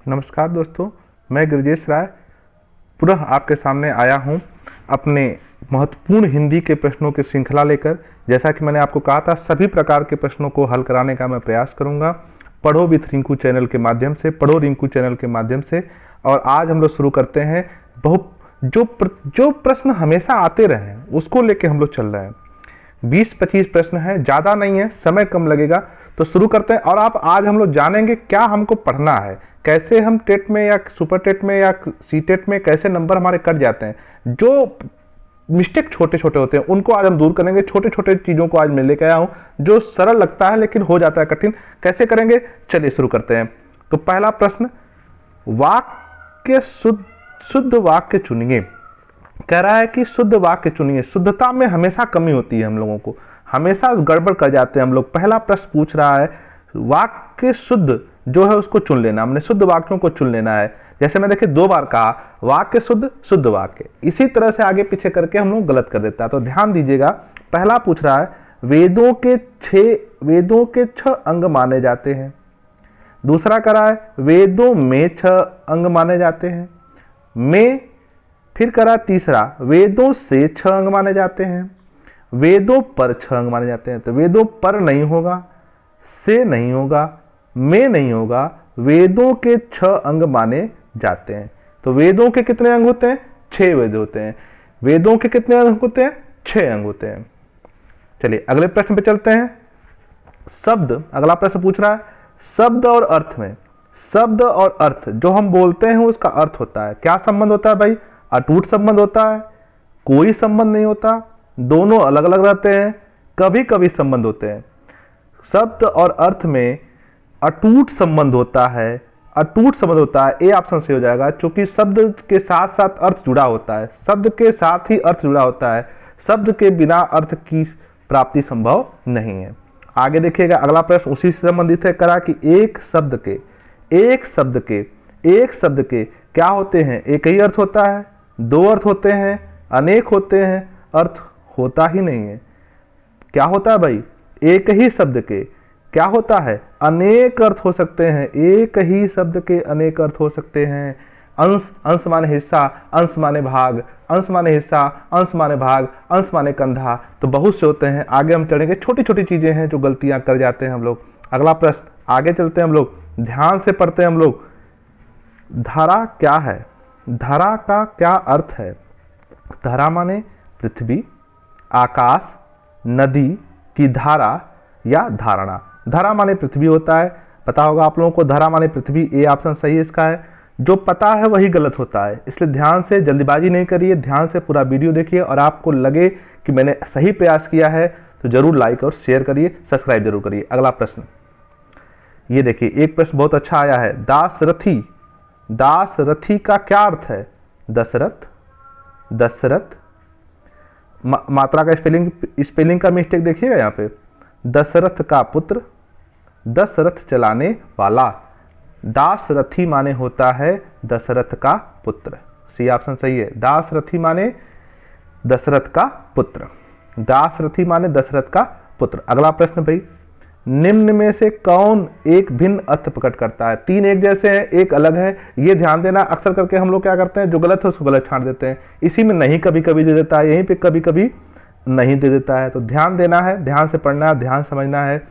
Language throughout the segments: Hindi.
नमस्कार दोस्तों, मैं गिरिजेश राय पुनः आपके सामने आया हूं अपने महत्वपूर्ण हिंदी के प्रश्नों की श्रृंखला लेकर। जैसा कि मैंने आपको कहा था, सभी प्रकार के प्रश्नों को हल कराने का मैं प्रयास करूंगा पढ़ो विथ रिंकू चैनल के माध्यम से, पढ़ो रिंकू चैनल के माध्यम से। और आज हम लोग शुरू करते हैं जो प्रश्न हमेशा आते रहे हैं उसको लेके हम लोग चल रहे हैं। 20-25 प्रश्न है, ज़्यादा नहीं है, समय कम लगेगा, तो शुरू करते हैं। और आज हम लोग जानेंगे क्या हमको पढ़ना है, कैसे हम टेट में या सुपर टेट में या सी टेट में कैसे नंबर हमारे कट जाते हैं। जो मिस्टेक छोटे छोटे होते हैं उनको आज हम दूर करेंगे। छोटे छोटे चीज़ों को आज मैं लेकर आया हूँ जो सरल लगता है लेकिन हो जाता है कठिन। कैसे करेंगे, चलिए शुरू करते हैं। तो पहला प्रश्न, वाक्य शुद्ध वाक्य चुनिए। कह रहा है कि शुद्ध वाक्य चुनिए। शुद्धता में हमेशा कमी होती है, हम लोगों को हमेशा गड़बड़ कर जाते हैं हम लोग। पहला प्रश्न पूछ रहा है वाक्य शुद्ध जो है उसको चुन लेना, हमने शुद्ध वाक्यों को चुन लेना है। जैसे मैं देखिए 2 बार कहा वाक्य शुद्ध, शुद्ध वाक्य, इसी तरह से आगे पीछे करके हम लोग गलत कर देता है। तो ध्यान दीजिएगा, पहला पूछ रहा है वेदों के 6 अंग माने जाते हैं। दूसरा कह रहा है वेदों में 6 अंग माने जाते हैं। में फिर करा तीसरा वेदों से 6 अंग माने जाते हैं। वेदों पर 6 अंग माने जाते हैं। तो वेदों पर नहीं होगा, से नहीं होगा, में नहीं होगा, वेदों के 6 अंग माने जाते हैं। तो वेदों के कितने अंग होते हैं? 6 वेद होते हैं। वेदों के कितने अंग होते हैं? 6 अंग होते हैं। चलिए अगले प्रश्न पे चलते हैं। शब्द, अगला प्रश्न पूछ रहा है शब्द और अर्थ में। शब्द और अर्थ जो हम बोलते हैं उसका अर्थ होता है। क्या संबंध होता है भाई? अटूट संबंध होता है, कोई संबंध नहीं होता, दोनों अलग अलग रहते हैं, कभी कभी संबंध होते हैं। शब्द और अर्थ में अटूट संबंध होता है। अटूट संबंध होता है, ए ऑप्शन से हो जाएगा, क्योंकि शब्द के साथ साथ अर्थ जुड़ा होता है। शब्द के साथ ही अर्थ जुड़ा होता है, शब्द के बिना अर्थ की प्राप्ति संभव नहीं है। आगे देखिएगा, अगला प्रश्न उसी से संबंधित है। करा कि एक शब्द के क्या होते हैं? एक ही अर्थ होता है, 2 अर्थ होते हैं, अनेक होते हैं, अर्थ होता ही नहीं है। क्या होता है भाई? एक ही शब्द के क्या होता है? अनेक अर्थ हो सकते हैं। एक ही शब्द के अनेक अर्थ हो सकते हैं। अंश, अंश माने हिस्सा, अंश माने भाग, अंश माने हिस्सा, अंश माने भाग, अंश माने कंधा, तो बहुत से होते हैं। आगे हम चढ़ेंगे, छोटी छोटी चीजें हैं जो गलतियां कर जाते हैं हम लोग। अगला प्रश्न, आगे चलते हैं हम लोग, ध्यान से पढ़ते हैं हम लोग। धरा क्या है? धरा का क्या अर्थ है? धरा माने पृथ्वी, आकाश, नदी की धारा या धारणा। धरा माने पृथ्वी होता है, पता होगा आप लोगों को। धरा माने पृथ्वी, ए ऑप्शन सही है इसका है। जो पता है वही गलत होता है, इसलिए ध्यान से, जल्दीबाजी नहीं करिए, ध्यान से पूरा वीडियो देखिए। और आपको लगे कि मैंने सही प्रयास किया है तो जरूर लाइक और शेयर करिए, सब्सक्राइब जरूर करिए। अगला प्रश्न, ये देखिए एक प्रश्न बहुत अच्छा आया है। दासरथी, दासरथी का क्या अर्थ है? दशरथ, दशरथ, मात्रा का स्पेलिंग का मिस्टेक देखिएगा यहाँ पे। दशरथ का पुत्र, दशरथ चलाने वाला। दासरथी माने होता है दशरथ का पुत्र, सी ऑप्शन सही है। दासरथी माने दशरथ का पुत्र, दासरथी माने दशरथ का पुत्र। अगला प्रश्न भाई, निम्न में से कौन एक भिन्न अर्थ प्रकट करता है? 3 एक जैसे हैं, एक अलग है, ये ध्यान देना। अक्सर करके हम लोग क्या करते हैं, जो गलत है उसको गलत छांट देते हैं। इसी में नहीं कभी कभी दे देता है, यहीं पे कभी कभी नहीं दे देता है। तो ध्यान देना है, ध्यान से पढ़ना है, ध्यान समझना है।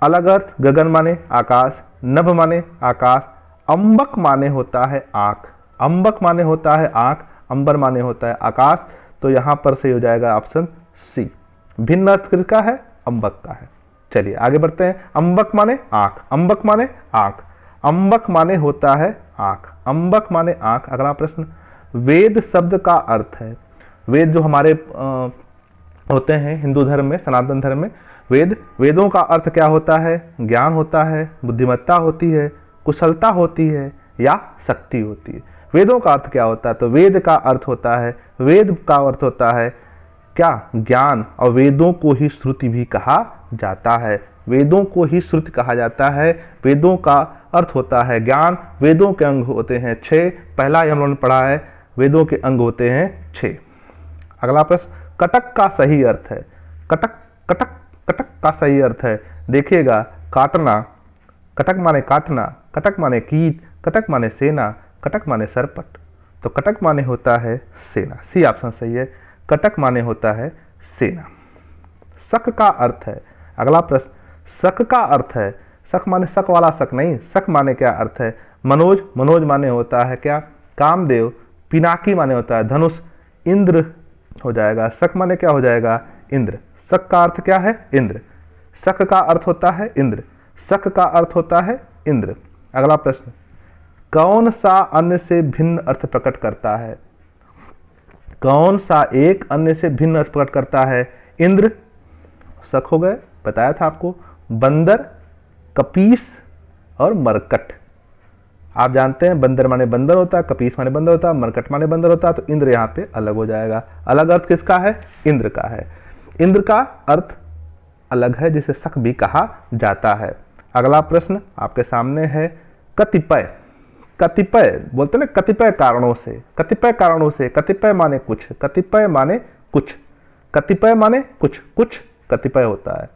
अलग अर्थ, गगन माने आकाश, नभ माने आकाश, अंबक माने होता है आंख, अंबक माने होता है आंख, अंबर माने होता है आकाश। तो यहां पर से हो जाएगा ऑप्शन सी। भिन्न अर्थ किसका है? अंबक का है। चलिए आगे बढ़ते हैं। अंबक माने आंख, अंबक माने आंख, अंबक माने होता है आंख, अंबक माने आंख। अगला प्रश्न, वेद शब्द का अर्थ है। वेद जो हमारे होते हैं हिंदू धर्म में, सनातन धर्म में, वेदों का अर्थ क्या होता है? ज्ञान होता है, बुद्धिमत्ता होती है, कुशलता होती है या शक्ति होती है। वेदों का अर्थ क्या होता है? तो वेद का अर्थ होता है, वेद का अर्थ होता है क्या? ज्ञान। और वेदों को ही श्रुति भी कहा जाता है, वेदों को ही श्रुति कहा जाता है। वेदों का अर्थ होता है ज्ञान। वेदों के अंग होते हैं 6, पहला ही हम लोगों ने पढ़ा है, वेदों के अंग होते हैं 6। अगला प्रश्न, कटक का सही अर्थ है। कटक, कटक, कटक का सही अर्थ है, देखिएगा, काटना, कटक माने काटना, कटक माने कीट, कटक माने सेना, कटक माने सरपट, तो कटक माने होता है सेना। सी ऑप्शन सही है, कटक माने होता है सेना। शक का अर्थ है, अगला प्रश्न, शक का अर्थ है, शक माने शक वाला शक नहीं, शक माने क्या अर्थ है? मनोज, मनोज माने होता है क्या? कामदेव, पिनाकी माने होता है धनुष, इंद्र हो जाएगा। शक माने क्या हो जाएगा? इंद्र। शक का अर्थ क्या है? इंद्र। शक का अर्थ होता है इंद्र, शक का अर्थ होता है इंद्र। अगला प्रश्न, कौन सा अन्य से भिन्न अर्थ प्रकट करता है? कौन सा एक अन्य से भिन्न अर्थ प्रकट करता है? इंद्र, शक हो गए, बताया था आपको। बंदर, कपीस और मरकट। आप जानते हैं बंदर माने बंदर होता है, कपीस माने बंदर होता है, मरकट माने बंदर होता है, तो इंद्र यहाँ पे अलग हो जाएगा। अलग अर्थ किसका है? इंद्र का है। इंद्र का अर्थ अलग है, जिसे शक भी कहा जाता है। अगला प्रश्न आपके सामने है, कतिपय। कतिपय बोलते ना, कतिपय कारणों से, कतिपय कारणों से, कतिपय माने कुछ, कतिपय माने कुछ, कतिपय माने कुछ, कुछ कतिपय होता है।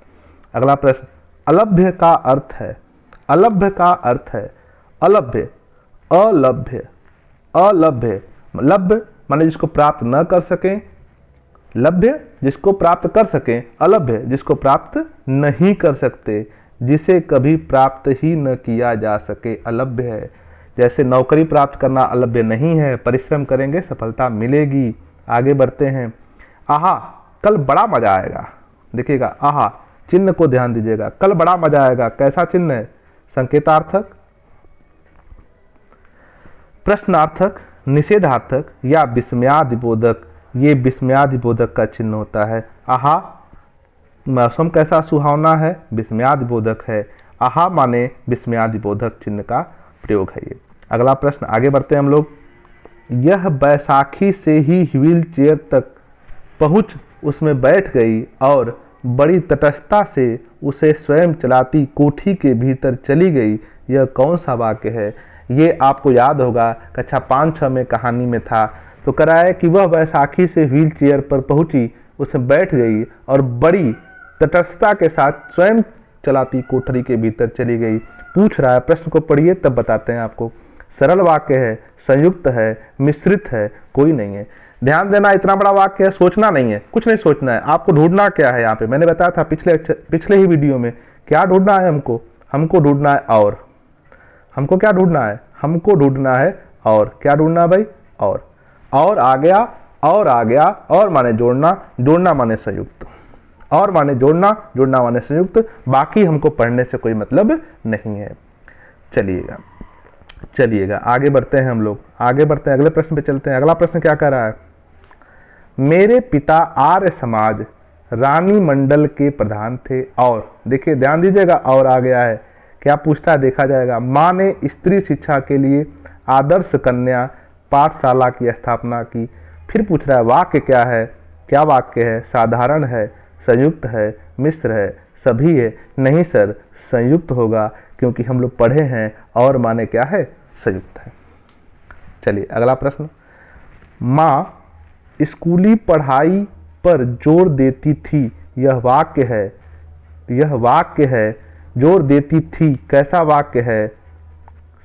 अगला प्रश्न, अलभ्य का अर्थ है, अलभ्य का अर्थ है अलभ्य, अलभ्य, अलभ्य। लभ्य माने जिसको प्राप्त न कर सकें, लभ्य जिसको प्राप्त कर सकें, अलभ्य जिसको प्राप्त नहीं कर सकते, जिसे कभी प्राप्त ही न किया जा सके, अलभ्य है। जैसे नौकरी प्राप्त करना अलभ्य नहीं है, परिश्रम करेंगे सफलता मिलेगी। आगे बढ़ते हैं, आहा कल बड़ा मजा आएगा। देखिएगा आहा, चिन्ह को ध्यान दीजिएगा, कल बड़ा मजा आएगा, कैसा चिन्ह है? संकेतार्थक, प्रश्नार्थक, निषेधार्थक या विस्मयादिबोधक। ये विस्मयादिबोधक का चिन्ह होता है। आहा मौसम कैसा सुहावना है, विस्मयादिबोधक है। आहा माने विस्मयादिबोधक चिन्ह का प्रयोग है ये। अगला प्रश्न, आगे बढ़ते हैं हम लोग। यह बैसाखी से ही व्हील चेयर तक पहुंच उसमें बैठ गई और बड़ी तटस्थता से उसे स्वयं चलाती कोठी के भीतर चली गई। यह कौन सा वाक्य है? ये आपको याद होगा कक्षा 5-6 में कहानी में था। तो कराए कि वह बैसाखी से व्हील चेयर पर पहुंची, उसमें बैठ गई और बड़ी तटस्थता के साथ स्वयं चलाती कोठरी के भीतर चली गई। पूछ रहा है, प्रश्न को पढ़िए तब बताते हैं आपको। सरल वाक्य है, संयुक्त है, मिश्रित है, कोई नहीं है। ध्यान देना, इतना बड़ा वाक्य है, सोचना नहीं है, कुछ नहीं सोचना है। आपको ढूंढना क्या है यहाँ पे? मैंने बताया था पिछले ही वीडियो में, क्या ढूंढना है हमको? हमको ढूंढना है और। हमको क्या ढूंढना है? हमको ढूंढना है और। क्या ढूंढना है भाई? और आ गया, और आ गया, और माने जोड़ना, जोड़ना माने संयुक्त, और माने जोड़ना, जोड़ना माने संयुक्त। बाकी हमको पढ़ने से कोई मतलब नहीं है। चलिएगा आगे बढ़ते हैं हम लोग, आगे बढ़ते हैं, अगले प्रश्न पे चलते हैं। अगला प्रश्न क्या कह रहा है? मेरे पिता आर्य समाज रानी मंडल के प्रधान थे और, देखिए ध्यान दीजिएगा, और आ गया है। क्या पूछता है देखा जाएगा। माँ ने स्त्री शिक्षा के लिए आदर्श कन्या पाठशाला की स्थापना की। फिर पूछ रहा है वाक्य क्या है? क्या वाक्य है? साधारण है, संयुक्त है, मिश्र है, सभी है? नहीं सर, संयुक्त होगा, क्योंकि हम लोग पढ़े हैं और माने क्या है? संयुक्त है। चलिए अगला प्रश्न। माँ स्कूली पढ़ाई पर जोर देती थी, यह वाक्य है, यह वाक्य है, जोर देती थी, कैसा वाक्य है?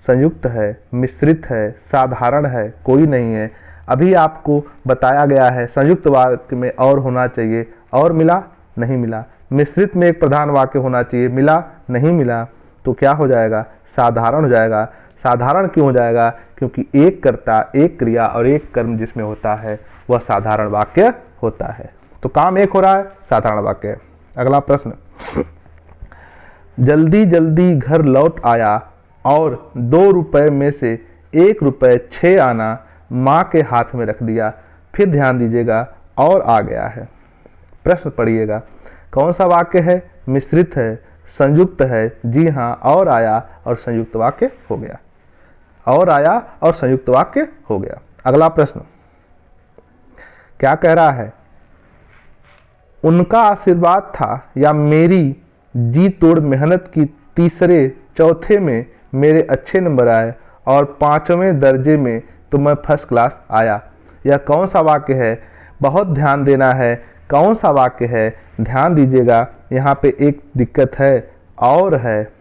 संयुक्त है, मिश्रित है, साधारण है, कोई नहीं है। अभी आपको बताया गया है संयुक्त वाक्य में और होना चाहिए, और मिला? नहीं मिला। मिश्रित में एक प्रधान वाक्य होना चाहिए, मिला? नहीं मिला। तो क्या हो जाएगा? साधारण हो जाएगा। साधारण क्यों हो जाएगा? क्योंकि एक कर्ता, एक क्रिया और एक कर्म जिसमें होता है वह साधारण वाक्य होता है। तो काम एक हो रहा है, साधारण वाक्य है। अगला प्रश्न। जल्दी जल्दी घर लौट आया और 2 रुपए में से 1 रुपए 6 आना माँ के हाथ में रख दिया। फिर ध्यान दीजिएगा, और आ गया है। प्रश्न पढ़िएगा, कौन सा वाक्य है? मिश्रित है, संयुक्त है, जी हाँ, और आया और संयुक्त वाक्य हो गया, और आया और संयुक्त वाक्य हो गया। अगला प्रश्न क्या कह रहा है? उनका आशीर्वाद था या मेरी जी तोड़ मेहनत की तीसरे चौथे में मेरे अच्छे नंबर आए और 5वें दर्जे में तो मैं फर्स्ट क्लास आया। यह कौन सा वाक्य है? बहुत ध्यान देना है, कौन सा वाक्य है? ध्यान दीजिएगा, यहाँ पे एक दिक्कत है, और है,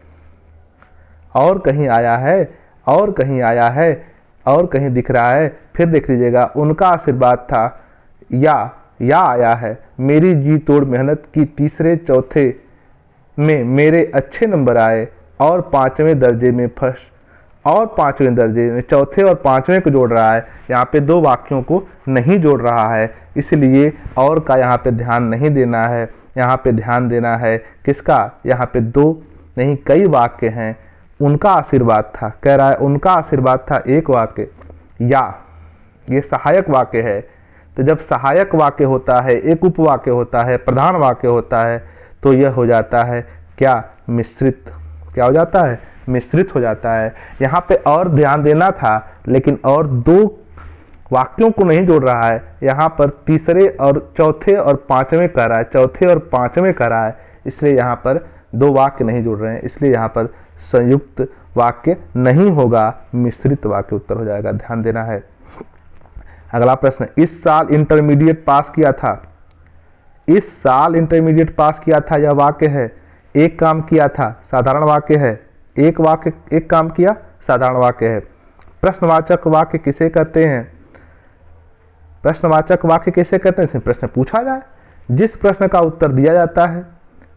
और कहीं आया है, और कहीं आया है, और कहीं दिख रहा है। फिर देख लीजिएगा, उनका आशीर्वाद था या आया है, मेरी जी तोड़ मेहनत की तीसरे चौथे में मेरे अच्छे नंबर आए, और 5वें दर्जे में फर्स्ट, और 5वें दर्जे में, चौथे और 5वें को जोड़ रहा है। यहाँ पे दो वाक्यों को नहीं जोड़ रहा है, इसलिए और का यहाँ पे ध्यान नहीं देना है। यहाँ पे ध्यान देना है किसका, यहाँ पे दो नहीं कई वाक्य हैं। उनका आशीर्वाद था, कह रहा है उनका आशीर्वाद था एक वाक्य, या ये सहायक वाक्य है। तो जब सहायक वाक्य होता है, एक उपवाक्य होता है, प्रधान वाक्य होता है, तो यह हो जाता है क्या, मिश्रित। क्या हो जाता है, मिश्रित हो जाता है। यहाँ पे और ध्यान देना था, लेकिन और दो वाक्यों को नहीं जोड़ रहा है। यहाँ पर तीसरे और चौथे और 5वें कर रहा है, चौथे और 5वें कर रहा है, इसलिए यहाँ पर दो वाक्य नहीं जोड़ रहे हैं, इसलिए यहाँ पर संयुक्त वाक्य नहीं होगा, मिश्रित वाक्य उत्तर हो जाएगा। ध्यान देना है। अगला प्रश्न, इस साल इंटरमीडिएट पास किया था। इस साल इंटरमीडिएट पास किया था, यह वाक्य है। एक काम किया था, साधारण वाक्य है। एक वाक्य, एक काम किया, साधारण वाक्य है। प्रश्नवाचक वाक्य किसे कहते हैं, प्रश्नवाचक वाक्य किसे कहते हैं, प्रश्न पूछा जाए, जिस प्रश्न का उत्तर दिया जाता है,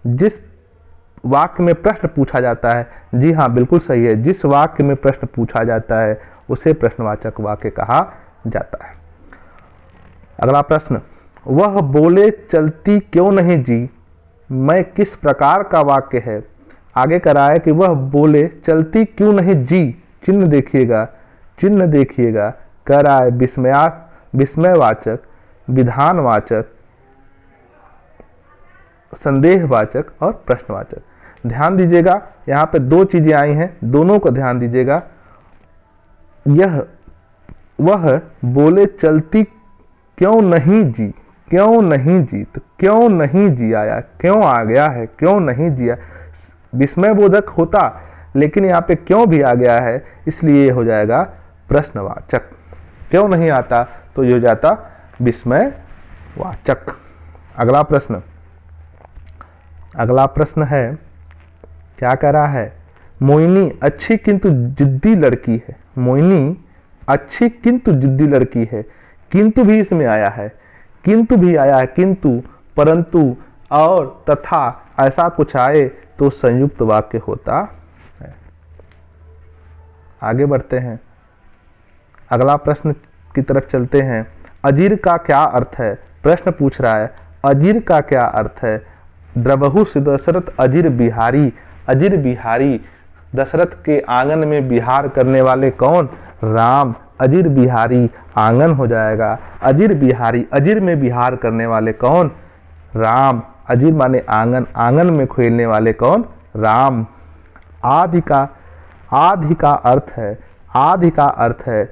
जिस वाक्य में प्रश्न पूछा जाता है। जी हाँ, बिल्कुल सही है, जिस वाक्य में प्रश्न पूछा जाता है उसे प्रश्नवाचक वाक्य कहा जाता है। अगला प्रश्न, वह बोले चलती क्यों नहीं जी, मैं किस प्रकार का वाक्य है। आगे करा है कि वह बोले चलती क्यों नहीं जी, चिन्ह देखिएगा, चिन्ह देखिएगा, कह रहा है विस्मयवाचक, विधानवाचक, संदेहवाचक और प्रश्नवाचक। ध्यान दीजिएगा, यहाँ पे दो चीजें आई हैं, दोनों को ध्यान दीजिएगा। वह बोले चलती क्यों नहीं जी, क्यों नहीं जी, तो क्यों नहीं जी आया, क्यों आ गया है, क्यों नहीं जिया, विस्मयबोधक होता, लेकिन यहाँ पे क्यों भी आ गया है, इसलिए ये हो जाएगा प्रश्नवाचक। क्यों नहीं आता तो ये हो जाता विस्मयवाचक। अगला प्रश्न, अगला प्रश्न है, क्या कह रहा है, मोहिनी अच्छी किंतु जिद्दी लड़की है। मोहिनी अच्छी किंतु जिद्दी लड़की है, किंतु भी इसमें आया है, किंतु भी आया है, किंतु, परंतु और तथा ऐसा कुछ आए तो संयुक्त वाक्य होता है। आगे बढ़ते हैं, अगला प्रश्न की तरफ चलते हैं। अजीर का क्या अर्थ है, प्रश्न पूछ रहा है, अजीर का क्या अर्थ है। द्रवहु से दशरथ अजीर बिहारी, अजीर बिहारी, दशरथ के आंगन में विहार करने वाले कौन, राम। अजीर बिहारी आंगन हो जाएगा, अजीर बिहारी, अजीर में विहार करने वाले कौन, राम। अजीर माने आंगन, आंगन में खेलने वाले कौन, राम। आदि का अर्थ है, आदि का अर्थ है,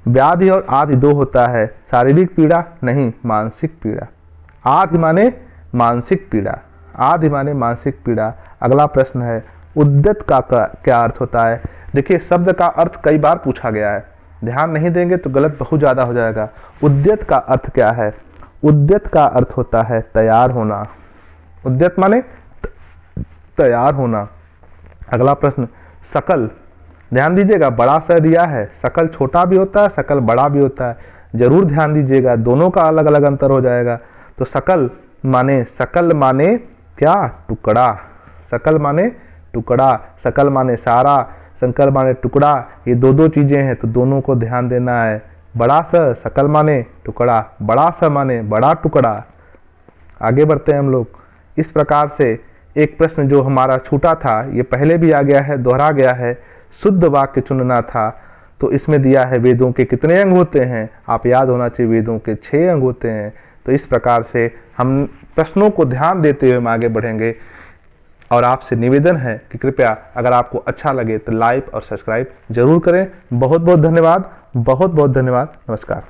व्याधि और आदि दो होता है, शारीरिक पीड़ा नहीं, मानसिक पीड़ा। आदि माने मानसिक पीड़ा, आदि माने मानसिक पीड़ा। अगला प्रश्न है, उद्यत का क्या अर्थ होता है। देखिए, शब्द का अर्थ कई बार पूछा गया है, ध्यान नहीं देंगे तो गलत बहुत ज्यादा हो जाएगा। उद्यत का अर्थ क्या है, उद्यत का अर्थ होता है तैयार होना। उद्यत माने तैयार होना। अगला प्रश्न, सकल, ध्यान दीजिएगा, बड़ा सा दिया है, सकल छोटा भी होता है, सकल बड़ा भी होता है, जरूर ध्यान दीजिएगा, दोनों का अलग अलग अंतर हो जाएगा। तो सकल माने क्या, टुकड़ा। सकल माने टुकड़ा, सकल माने सारा, संकल माने टुकड़ा, ये दो दो चीजें हैं, तो दोनों को ध्यान देना है। बड़ा सा, सकल माने टुकड़ा, बड़ा सा माने बड़ा टुकड़ा। आगे बढ़ते हैं हम लोग। इस प्रकार से एक प्रश्न जो हमारा छूटा था, ये पहले भी आ गया है, दोहरा गया है, शुद्ध वाक्य चुनना था। तो इसमें दिया है वेदों के कितने अंग होते हैं, आप याद होना चाहिए, वेदों के 6 अंग होते हैं। तो इस प्रकार से हम प्रश्नों को ध्यान देते हुए हम आगे बढ़ेंगे। और आपसे निवेदन है कि कृपया अगर आपको अच्छा लगे तो लाइक और सब्सक्राइब जरूर करें। बहुत बहुत धन्यवाद, बहुत बहुत धन्यवाद, नमस्कार।